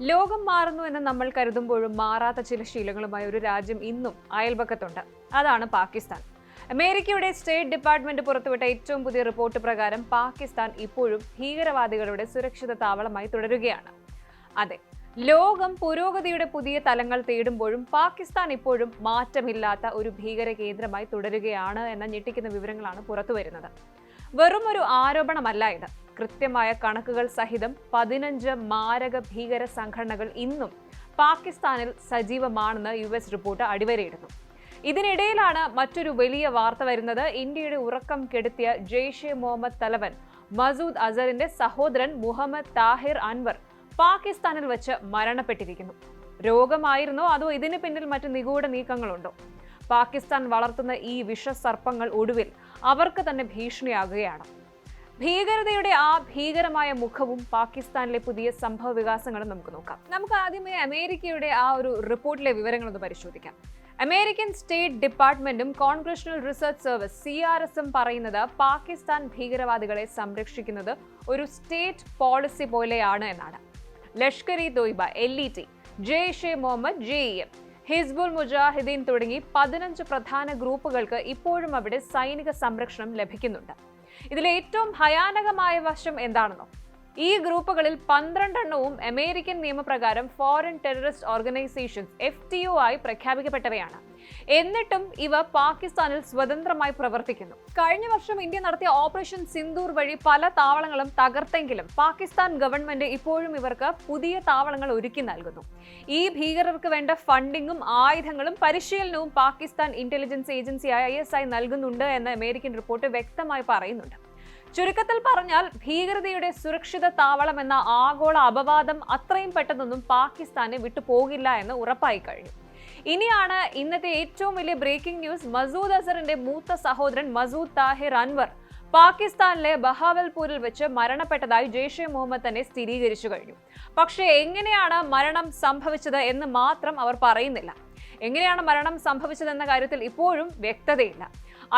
ലോകം മാറുന്നു എന്ന് നമ്മൾ കരുതുമ്പോഴും മാറാത്ത ചില ശീലങ്ങളുമായ ഒരു രാജ്യം ഇന്നും അയൽപക്കത്തുണ്ട്. അതാണ് പാകിസ്ഥാൻ. അമേരിക്കയുടെ സ്റ്റേറ്റ് ഡിപ്പാർട്ട്മെന്റ് പുറത്തുവിട്ട ഏറ്റവും പുതിയ റിപ്പോർട്ട് പ്രകാരം പാകിസ്ഥാൻ ഇപ്പോഴും ഭീകരവാദികളുടെ സുരക്ഷിത താവളമായി തുടരുകയാണ്. അതെ, ലോകം പുരോഗതിയുടെ പുതിയ തലങ്ങൾ തേടുമ്പോഴും പാകിസ്ഥാൻ ഇപ്പോഴും മാറ്റമില്ലാത്ത ഒരു ഭീകര കേന്ദ്രമായി തുടരുകയാണ് എന്ന ഞെട്ടിക്കുന്ന വിവരങ്ങളാണ് പുറത്തുവരുന്നത്. വെറും ഒരു ആരോപണമല്ല ഇത്. കൃത്യമായ കണക്കുകൾ സഹിതം 15 മാരക ഭീകര സംഘടനകൾ ഇന്നും പാകിസ്ഥാനിൽ സജീവമാണെന്ന് US റിപ്പോർട്ട് അടിവരയിടുന്നു. ഇതിനിടയിലാണ് മറ്റൊരു വലിയ വാർത്ത വരുന്നത്. ഇന്ത്യയുടെ ഉറക്കം കെടുത്തിയ ജെയ്ഷെ മുഹമ്മദ് തലവൻ മസൂദ് അസറിന്റെ സഹോദരൻ മുഹമ്മദ് താഹിർ അൻവർ പാകിസ്ഥാനിൽ വെച്ച് മരണപ്പെട്ടിരിക്കുന്നു. രോഗമായിരുന്നോ അതോ ഇതിന് പിന്നിൽ മറ്റു നിഗൂഢ നീക്കങ്ങളുണ്ടോ? പാകിസ്ഥാൻ വളർത്തുന്ന ഈ വിഷസർപ്പങ്ങൾ ഒടുവിൽ അവർക്ക് തന്നെ ഭീഷണിയാകുകയാണ്. ഭീകരതയുടെ ആ ഭീകരമായ മുഖവും പാകിസ്ഥാനിലെ പുതിയ സംഭവ വികാസങ്ങളും നമുക്ക് നോക്കാം. നമുക്ക് ആദ്യമേ അമേരിക്കയുടെ ആ ഒരു റിപ്പോർട്ടിലെ വിവരങ്ങളൊന്ന് പരിശോധിക്കാം. അമേരിക്കൻ സ്റ്റേറ്റ് ഡിപ്പാർട്ട്മെന്റും കോൺഗ്രഷണൽ റിസർച്ച് സർവീസ് CRSഉം പറയുന്നത് പാകിസ്ഥാൻ ഭീകരവാദികളെ സംരക്ഷിക്കുന്നത് ഒരു സ്റ്റേറ്റ് പോളിസി പോലെയാണ് എന്നാണ്. ലഷ്കർ-ഇ-തോയ്ബ, LET, ജെയ്ഷെ മുഹമ്മദ്, JEM, ഹിസ്ബുൾ മുജാഹിദീൻ തുടങ്ങി 15 പ്രധാന ഗ്രൂപ്പുകൾക്ക് ഇപ്പോഴും അവിടെ സൈനിക സംരക്ഷണം ലഭിക്കുന്നുണ്ട്. ഇതിലെ ഏറ്റവും ഭയാനകമായ വശം എന്താണെന്നോ? ഈ ഗ്രൂപ്പുകളിൽ 12 എണ്ണവും അമേരിക്കൻ നിയമപ്രകാരം ഫോറിൻ ടെററിസ്റ്റ് ഓർഗനൈസേഷൻസ് FTO ആയി പ്രഖ്യാപിക്കപ്പെട്ടവയാണ്. എന്നിട്ടും ഇവ പാകിസ്ഥാനിൽ സ്വതന്ത്രമായി പ്രവർത്തിക്കുന്നു. കഴിഞ്ഞ വർഷം ഇന്ത്യ നടത്തിയ ഓപ്പറേഷൻ സിന്ദൂർ വഴി പല താവളങ്ങളും തകർത്തെങ്കിലും പാകിസ്ഥാൻ ഗവൺമെന്റ് ഇപ്പോഴും ഇവർക്ക് പുതിയ താവളങ്ങൾ ഒരുക്കി നൽകുന്നു. ഈ ഭീകരർക്ക് വേണ്ട ഫണ്ടിങ്ങും ആയുധങ്ങളും പരിശീലനവും പാകിസ്ഥാൻ ഇന്റലിജൻസ് ഏജൻസിയായ ISI നൽകുന്നുണ്ട് എന്ന് അമേരിക്കൻ റിപ്പോർട്ട് വ്യക്തമായി പറയുന്നുണ്ട്. ചുരുക്കത്തിൽ പറഞ്ഞാൽ ഭീകരതയുടെ സുരക്ഷിത താവളം എന്ന ആഗോള അപവാദം അത്രയും പെട്ടെന്നൊന്നും പാകിസ്ഥാനെ വിട്ടുപോകില്ല എന്ന് ഉറപ്പായി കഴിഞ്ഞു. ഇനിയാണ് ഇന്നത്തെ ഏറ്റവും വലിയ ബ്രേക്കിംഗ് ന്യൂസ്. മസൂദ് അസറിന്റെ മൂത്ത സഹോദരൻ മസൂദ് താഹിർ അൻവർ പാകിസ്ഥാനിലെ ബഹാവൽപൂരിൽ വെച്ച് മരണപ്പെട്ടതായി ജെയ്ഷെ മുഹമ്മദ് തന്നെ സ്ഥിരീകരിച്ചു കഴിഞ്ഞു. പക്ഷേ എങ്ങനെയാണ് മരണം സംഭവിച്ചത് എന്ന് മാത്രം അവർ പറയുന്നില്ല. എങ്ങനെയാണ് മരണം സംഭവിച്ചതെന്ന കാര്യത്തിൽ ഇപ്പോഴും വ്യക്തതയില്ല.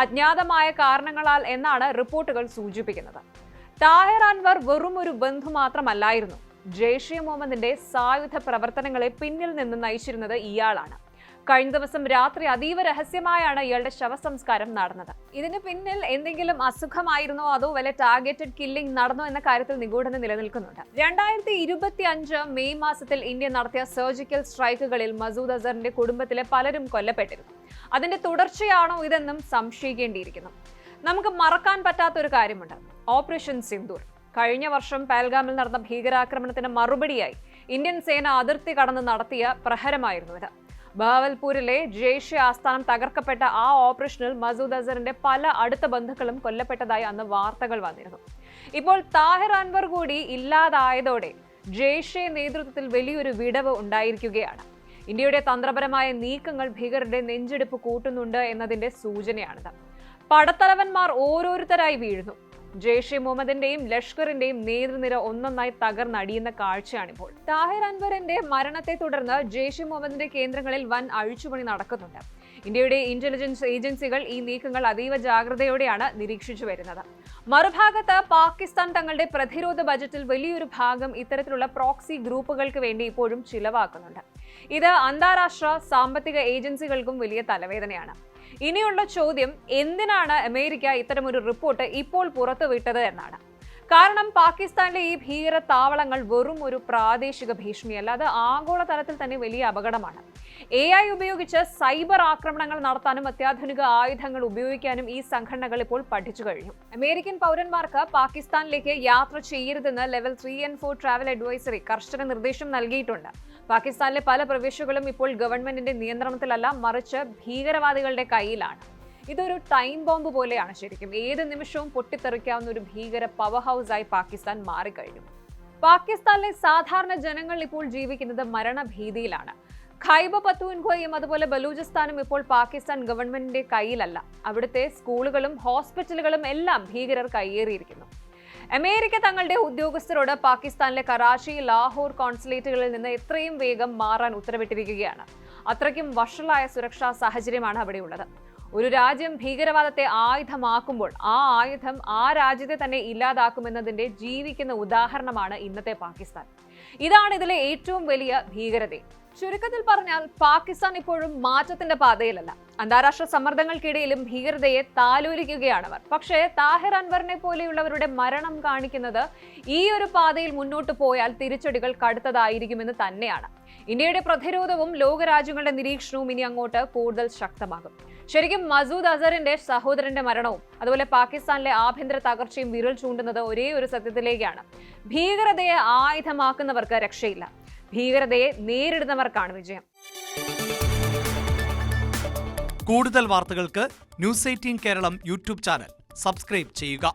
അജ്ഞാതമായ കാരണങ്ങളാൽ എന്നാണ് റിപ്പോർട്ടുകൾ സൂചിപ്പിക്കുന്നത്. താഹിർ അൻവർ വെറും ഒരു ബന്ധു മാത്രമല്ലായിരുന്നു. ജെയ്ഷെ മുഹമ്മദിന്റെ സായുധ പ്രവർത്തനങ്ങളെ പിന്നിൽ നിന്ന് നയിച്ചിരുന്നത് ഇയാളാണ്. കഴിഞ്ഞ ദിവസം രാത്രി അതീവ രഹസ്യമായാണ് ഇയാളുടെ ശവസംസ്കാരം നടന്നത്. ഇതിന് പിന്നിൽ എന്തെങ്കിലും അസുഖമായിരുന്നോ അതോ വല്ല ടാർഗറ്റഡ് കില്ലിംഗ് നടന്നോ എന്ന കാര്യത്തിൽ നിഗൂഢത നിലനിൽക്കുന്നുണ്ട്. 2025 മെയ് മാസത്തിൽ ഇന്ത്യ നടത്തിയ സർജിക്കൽ സ്ട്രൈക്കുകളിൽ മസൂദ് അസറിന്റെ കുടുംബത്തിലെ പലരും കൊല്ലപ്പെട്ടിരുന്നു. അതിന്റെ തുടർച്ചയാണോ ഇതെന്നും സംശയിക്കേണ്ടിയിരിക്കുന്നു. നമുക്ക് മറക്കാൻ പറ്റാത്തൊരു കാര്യമുണ്ട്. ഓപ്പറേഷൻ സിന്ദൂർ. കഴിഞ്ഞ വർഷം പഹൽഗാമിൽ നടന്ന ഭീകരാക്രമണത്തിന് മറുപടിയായി ഇന്ത്യൻ സേന അതിർത്തി കടന്ന് നടത്തിയ പ്രഹരമായിരുന്നു ഇത്. ബഹാവൽപൂരിലെ ജെയ്ഷെ ആസ്ഥാനം തകർക്കപ്പെട്ട ആ ഓപ്പറേഷനിൽ മസൂദ് അസറിന്റെ പല അടുത്ത ബന്ധുക്കളും കൊല്ലപ്പെട്ടതായി അന്ന് വാർത്തകൾ വന്നിരുന്നു. ഇപ്പോൾ താഹിർ അൻവർ കൂടി ഇല്ലാതായതോടെ ജെയ്ഷെ നേതൃത്വത്തിൽ വലിയൊരു വിടവ് ഉണ്ടായിരിക്കുകയാണ്. ഇന്ത്യയുടെ തന്ത്രപരമായ നീക്കങ്ങൾ ഭീകരരുടെ നെഞ്ചെടുപ്പ് കൂട്ടുന്നുണ്ട് എന്നതിന്റെ സൂചനയാണിത്. പടത്തലവന്മാർ ഓരോരുത്തരായി വീഴുന്നു. ജെയ്ഷെ മുഹമ്മദിന്റെയും ലഷ്കറിന്റെയും നേതൃനിര ഒന്നൊന്നായി തകർന്നടിയുന്ന കാഴ്ചയാണിപ്പോൾ. താഹിർ അൻവറിന്റെ മരണത്തെ തുടർന്ന് ജെയ്ഷെ മുഹമ്മദിന്റെ കേന്ദ്രങ്ങളിൽ വൻ അഴിച്ചുപണി നടക്കുന്നുണ്ട്. ഇന്ത്യയുടെ ഇന്റലിജൻസ് ഏജൻസികൾ ഈ നീക്കങ്ങൾ അതീവ ജാഗ്രതയോടെയാണ് നിരീക്ഷിച്ചു വരുന്നത്. മറുഭാഗത്ത് പാകിസ്ഥാൻ തങ്ങളുടെ പ്രതിരോധ ബജറ്റിൽ വലിയൊരു ഭാഗം ഇത്തരത്തിലുള്ള പ്രോക്സി ഗ്രൂപ്പുകൾക്ക് വേണ്ടി ഇപ്പോഴും ചിലവാക്കുന്നുണ്ട്. ഇത് അന്താരാഷ്ട്ര സാമ്പത്തിക ഏജൻസികൾക്കും വലിയ തലവേദനയാണ്. ഇനിയുള്ള ചോദ്യം, എന്തിനാണ് അമേരിക്ക ഇത്തരമൊരു റിപ്പോർട്ട് ഇപ്പോൾ പുറത്തുവിട്ടത് എന്നാണ്. കാരണം പാകിസ്ഥാനിലെ ഈ ഭീകര താവളങ്ങൾ വെറും ഒരു പ്രാദേശിക ഭീഷണിയല്ല, അത് ആഗോളതലത്തിൽ തന്നെ വലിയ അപകടമാണ്. AI ഉപയോഗിച്ച് സൈബർ ആക്രമണങ്ങൾ നടത്താനും അത്യാധുനിക ആയുധങ്ങൾ ഉപയോഗിക്കാനും ഈ സംഘടനകൾ ഇപ്പോൾ പഠിച്ചു കഴിഞ്ഞു. അമേരിക്കൻ പൗരന്മാർക്ക് പാകിസ്ഥാനിലേക്ക് യാത്ര ചെയ്യരുതെന്ന് ലെവൽ 3 and 4 ട്രാവൽ അഡ്വൈസറി കർശന നിർദ്ദേശം നൽകിയിട്ടുണ്ട്. പാകിസ്ഥാനിലെ പല പ്രവിശ്യകളും ഇപ്പോൾ ഗവൺമെന്റിന്റെ നിയന്ത്രണത്തിലല്ല, മറിച്ച് ഭീകരവാദികളുടെ കയ്യിലാണ്. ഇതൊരു ടൈം ബോംബ് പോലെയാണ് ശരിക്കും. ഏത് നിമിഷവും പൊട്ടിത്തെറിക്കാവുന്ന ഒരു ഭീകര പവർ ഹൗസായി പാകിസ്ഥാൻ മാറിക്കഴിഞ്ഞു. പാകിസ്ഥാനിലെ സാധാരണ ജനങ്ങൾ ഇപ്പോൾ ജീവിക്കുന്നത് മരണഭീതിയിലാണ്. ഖൈബർ പഖ്തൂൺഖ്വയും അതുപോലെ ബലൂചിസ്ഥാനും ഇപ്പോൾ പാകിസ്ഥാൻ ഗവൺമെന്റിന്റെ കയ്യിലല്ല. അവിടുത്തെ സ്കൂളുകളും ഹോസ്പിറ്റലുകളും എല്ലാം ഭീകരർ കയ്യേറിയിരിക്കുന്നു. അമേരിക്ക തങ്ങളുടെ ഉദ്യോഗസ്ഥരോട് പാകിസ്ഥാനിലെ കറാച്ചി, ലാഹോർ കോൺസുലേറ്റുകളിൽ നിന്ന് എത്രയും വേഗം മാറാൻ ഉത്തരവിട്ടിരിക്കുകയാണ്. അത്രയ്ക്കും വഷളായ സുരക്ഷാ സാഹചര്യമാണ് അവിടെയുള്ളത്. ഒരു രാജ്യം ഭീകരവാദത്തെ ആയുധമാക്കുമ്പോൾ ആ ആയുധം ആ രാജ്യത്തെ തന്നെ ഇല്ലാതാക്കുമെന്നതിന്റെ ജീവിക്കുന്ന ഉദാഹരണമാണ് ഇന്നത്തെ പാകിസ്ഥാൻ. ഇതാണ് ഇതിലെ ഏറ്റവും വലിയ ഭീകരത. ചുരുക്കത്തിൽ പറഞ്ഞാൽ പാകിസ്ഥാൻ ഇപ്പോഴും മാറ്റത്തിന്റെ പാതയിലല്ല. അന്താരാഷ്ട്ര സമ്മർദ്ദങ്ങൾക്കിടയിലും ഭീകരതയെ താലോലിക്കുകയാണവർ. പക്ഷേ താഹിർ അൻവറിനെ പോലെയുള്ളവരുടെ മരണം കാണിക്കുന്നത് ഈ ഒരു പാതയിൽ മുന്നോട്ട് പോയാൽ തിരിച്ചടികൾ കടുത്തതായിരിക്കുമെന്ന് തന്നെയാണ്. ഇന്ത്യയുടെ പ്രതിരോധവും ലോകരാജ്യങ്ങളുടെ നിരീക്ഷണവും ഇനി അങ്ങോട്ട് കൂടുതൽ ശക്തമാകും. ശരിക്കും മസൂദ് അസറിന്റെ സഹോദരന്റെ മരണവും അതുപോലെ പാകിസ്ഥാനിലെ ആഭ്യന്തര തകർച്ചയും വിരൽ ചൂണ്ടുന്നത് ഒരേ ഒരു സത്യത്തിലേക്കാണ്. ഭീകരതയെ ആയുധമാക്കുന്നവർക്ക് രക്ഷയില്ല. ഭീകരതയെ നേരിടുന്നവർക്കാണ് വിജയം. കൂടുതൽ വാർത്തകൾക്ക് news 18 Keralam YouTube channel subscribe ചെയ്യുക.